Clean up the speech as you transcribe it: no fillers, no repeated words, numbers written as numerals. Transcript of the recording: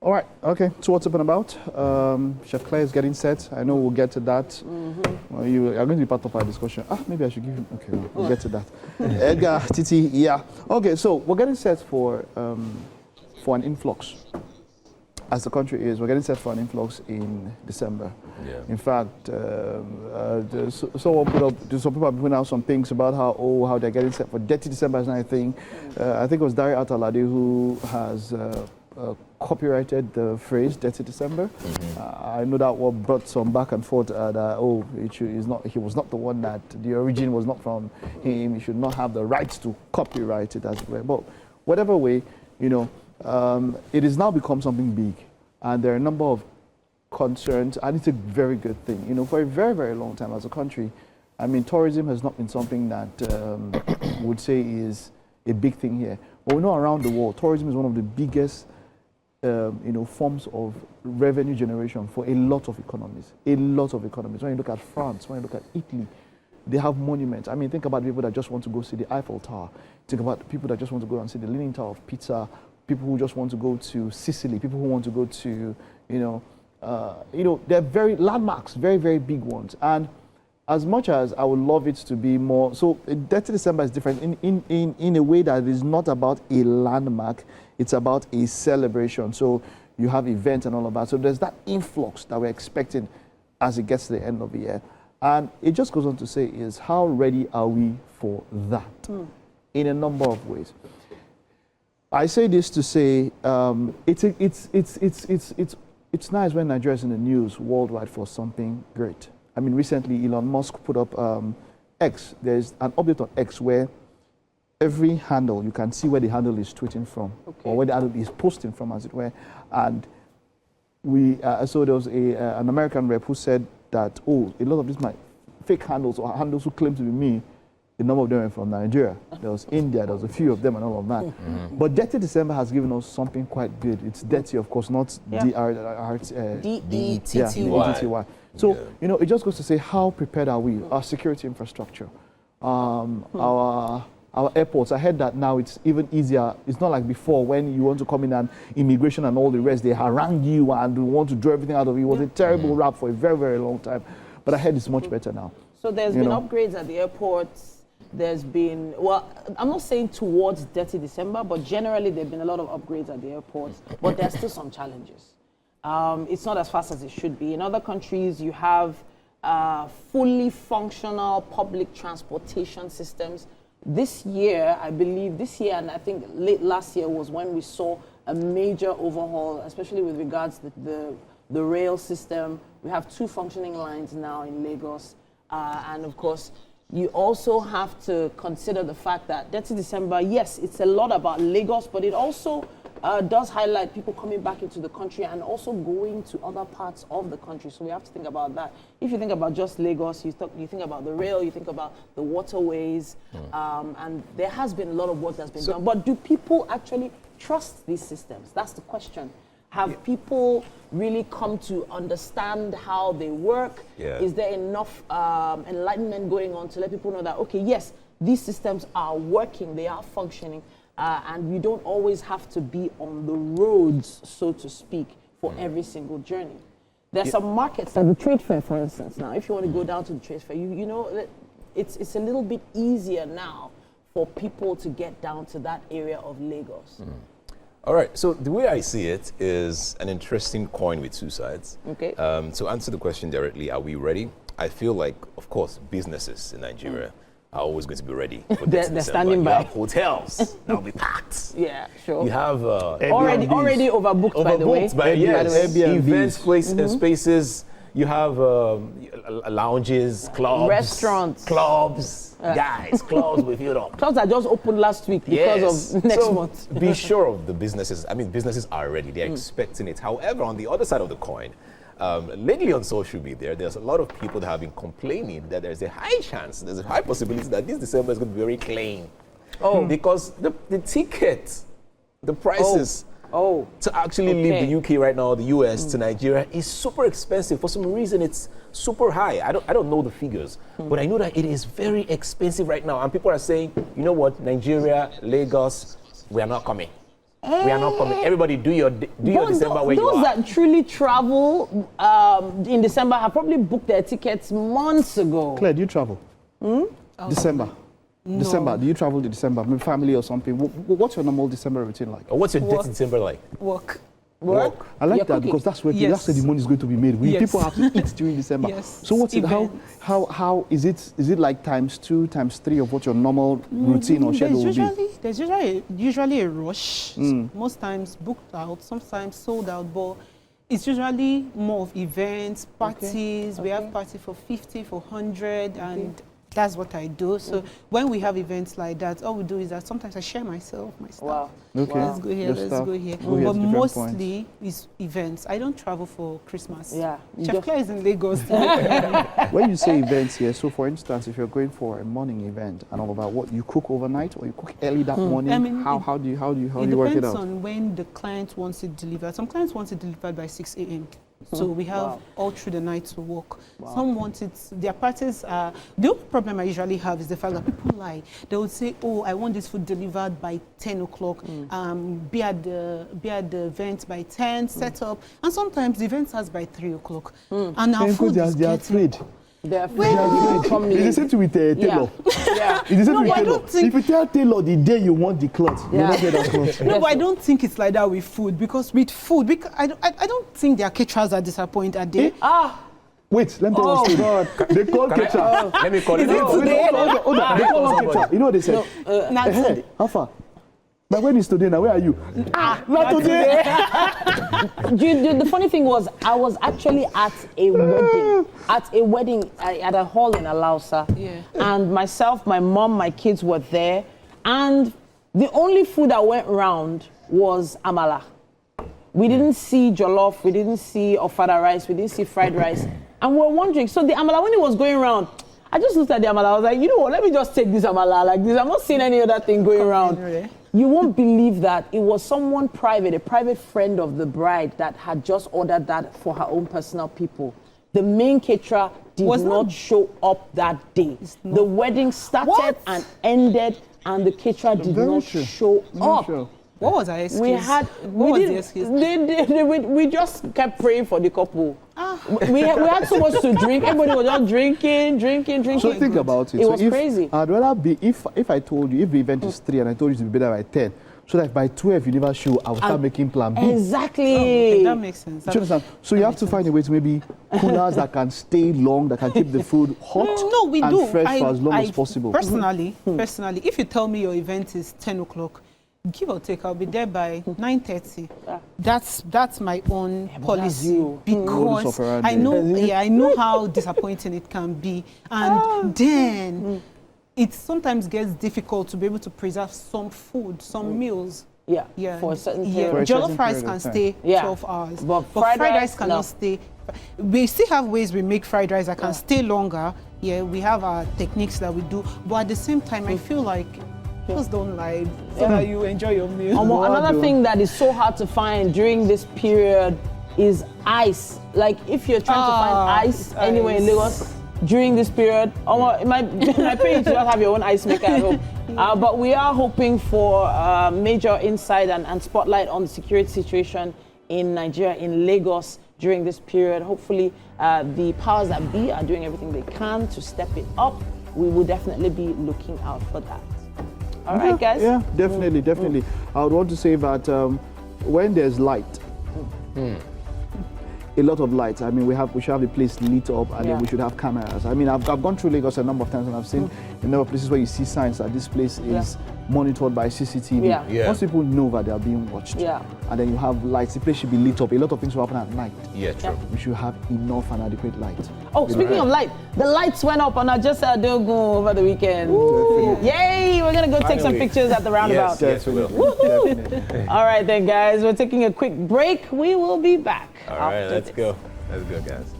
All right, okay, so what's up and about? Chef Claire is getting set. I know we'll get to that. Well, you are going to be part of our discussion. Maybe I should give you, okay, we'll get to that. Edgar, Titi, yeah. Okay, so we're getting set for an influx. As the country is, we're getting set for an influx in December. Yeah. In fact, some people have put out some things about how they're getting set for DETTY December is not a thing. I think it was Dari Atalade who has copyrighted the phrase DETTY December. I know that what brought some back and forth that he was not the one, that the origin was not from him. He should not have the right to copyright it as well. But whatever way, you know, it has now become something big, and there are a number of concerns, and it's a very good thing. You know, for a very, very long time as a country, I mean, tourism has not been something that would say is a big thing here. But we know around the world, tourism is one of the biggest forms of revenue generation for a lot of economies. A lot of economies. When you look at France, when you look at Italy, they have monuments. I mean, think about people that just want to go see the Eiffel Tower. Think about people that just want to go and see the Leaning Tower of Pisa. People who just want to go to Sicily. People who want to go to, they're very landmarks, very, very big ones. And as much as I would love it to be more, so DETTY December is different in a way that it is not about a landmark, it's about a celebration. So you have events and all of that. So there's that influx that we're expecting as it gets to the end of the year. And it just goes on to say is, how ready are we for that in a number of ways? I say this to say it's nice when Nigeria is in the news worldwide for something great. I mean, recently Elon Musk put up X. There's an update on X where every handle, you can see where the handle is tweeting from, or where the handle is posting from, as it were. And so there was an American rep who said that, a lot of these my fake handles or handles who claim to be me, a number of them are from Nigeria. There was India, there was a few of them and all of that. But DETTY December has given us something quite good. It's DETTY, of course, not D-E-T-T-Y. So, it just goes to say, how prepared are we? Our security infrastructure, our airports. I heard that now it's even easier. It's not like before when you want to come in and immigration and all the rest, they harangue you and want to draw everything out of you. It was a terrible rap for a very, very long time. But I heard it's much better now. So there's been upgrades at the airports. There's been, I'm not saying towards DETTY December, but generally there have been a lot of upgrades at the airports. But there's still some challenges. It's not as fast as it should be. In other countries, you have fully functional public transportation systems. This year, and I think late last year was when we saw a major overhaul, especially with regards to the rail system. We have 2 functioning lines now in Lagos. And of course, you also have to consider the fact that DETTY December, yes, it's a lot about Lagos, but it also does highlight people coming back into the country and also going to other parts of the country. So we have to think about that. If you think about just Lagos, you think about the rail, you think about the waterways, and there has been a lot of work that's been done. But do people actually trust these systems? That's the question. Have people really come to understand how they work? Is there enough enlightenment going on to let people know that, okay, yes, these systems are working, they are functioning, and we don't always have to be on the roads, so to speak, for every single journey. There's some markets, like the trade fair, for instance. Now, if you want to go down to the trade fair, you know, it's a little bit easier now for people to get down to that area of Lagos. All right, so the way I see it is an interesting coin with 2 sides. Okay. To answer the question directly, are we ready? I feel like, of course, businesses in Nigeria are always going to be ready for this. They're standing by. You have hotels that will be packed. Yeah, sure. You have already overbooked, by the way. Events, spaces. You have lounges, clubs, restaurants, clubs. Guys, clubs will fill up. Clubs that just opened last week because of next month. Be sure of the businesses. I mean, businesses are ready. They're expecting it. However, on the other side of the coin, lately on social media, there's a lot of people that have been complaining that there's a high chance, there's a high possibility that this December is going to be very clean. Because the ticket, the prices to actually leave the UK right now, the US to Nigeria is super expensive. For some reason, it's super high. I don't know the figures, but I know that it is very expensive right now. And people are saying, you know what, Nigeria, Lagos, we are not coming. We are not coming. Everybody do your December where you Those are. that truly travel in December have probably booked their tickets months ago. Claire, do you travel? December. No. December. Do you travel to December? Maybe family or something? What's your normal December routine like? Or what's your Dirty December like? Work. Work? I like You're that cooking. because that's where Yes. the money is going to be made. Yes. People have to eat during December. Yes. So what's it? Events. How is it? Is it like times 2, times 3 of what your normal routine or schedule will be? There's usually a rush. Most times booked out, sometimes sold out, but it's usually more of events, parties. We have party for 50, for 100, and that's what I do. So when we have events like that, all we do is that sometimes I share my stuff. Wow. Okay. Let's go here, Your let's stuff. go here. Go here But to different mostly it's events. I don't travel for Christmas. Yeah. You Chef just- Claire is in Lagos. When you say events here, so for instance, if you're going for a morning event and all of that, what you cook overnight or you cook early that morning? I mean, how do you It work it depends out? on when the client wants it delivered. Some clients want it delivered by 6 a.m. So we have all through the night to work. Some want it, their parties are, the only problem I usually have is the fact that people lie. They would say, oh, I want this food delivered by 10 o'clock, be at the event by 10, set up. And sometimes the event starts by 3 o'clock. And our food is they are getting... afraid. They're It's the same thing with Taylor. Yeah. It's the same No, with but I Taylor. don't think- If you tell Taylor the day you want the cloth, you Yeah. not get that cloth. No, but I don't think it's like that with food, because with food, I don't think their caterers are disappointed, are they? Wait, let me tell you one story. They call Can I- Kecha. Let me call Is it. it No, today? Hold on. They call one Kecha. You know what they said? Not Hey, today. how far? My wedding is today now. Where are you? Not today. The funny thing was, I was actually at a wedding at a hall in Alausa. Yeah. And myself, my mom, my kids were there. And the only food that went round was amala. We didn't see jollof, we didn't see ofada rice, we didn't see fried rice. And we were wondering, so the amala, when it was going round, I just looked at the amala, I was like, you know what, let me just take this amala like this. I'm not seeing any other thing going around. Really? You won't believe that it was someone private, a private friend of the bride that had just ordered that for her own personal people. The main caterer did Was not not- show up that day. The wedding started What? and ended, and the caterer did Very not true. show Very up. true. What was our excuse? We had, What was the didn't- excuse? we just kept praying for the couple. We had so much to drink. Everybody was just drinking. So think about it. It So was if, crazy. I'd rather be, if I told you, if the event is 3 and I told you to be there by 10, so that by 12 you never show, I will start making plan B. Exactly. Okay, that makes sense. Do you understand? So you have to find a way to maybe coolers that can stay long, that can keep the food hot No, we and do. fresh for as long as possible. Personally, if you tell me your event is 10 o'clock, give or take, I'll be there by 9:30. That's my own policy you. Modus because operandi. I know how disappointing it can be, and then it sometimes gets difficult to be able to preserve some food, some meals. Yeah, for a certain period. For a Jollof certain rice period can of time. stay Yeah. 12 hours. But fried fried rice, rice cannot no. stay. We still have ways we make fried rice that can stay longer. Yeah, we have our techniques that we do. But at the same time, I feel like just don't lie so that you enjoy your meal. Another thing that is so hard to find during this period is ice. Like if you're trying to find ice anywhere in Lagos during this period, it might pay you to not have your own ice maker at home. But we are hoping for major insight and spotlight on the security situation in Nigeria, in Lagos during this period. Hopefully the powers that be are doing everything they can to step it up. We will definitely be looking out for that. All right, guys? Yeah, definitely. I would want to say that when there's light, a lot of lights. I mean, we should have the place lit up, and then we should have cameras. I mean, I've gone through Lagos a number of times, and I've seen a number of places where you see signs that this place is monitored by CCTV. Yeah. Once people know that they are being watched, and then you have lights, the place should be lit up. A lot of things will happen at night. Yeah, true. We should have enough and adequate light. Oh, speaking of light, the lights went up on Ajasa Adogun over the weekend. Yay! We're gonna go take some Finally. pictures at the roundabout. Yes, we will. Definitely. All right then, guys. We're taking a quick break. We will be back. All right, after let's this. go. Let's go, guys.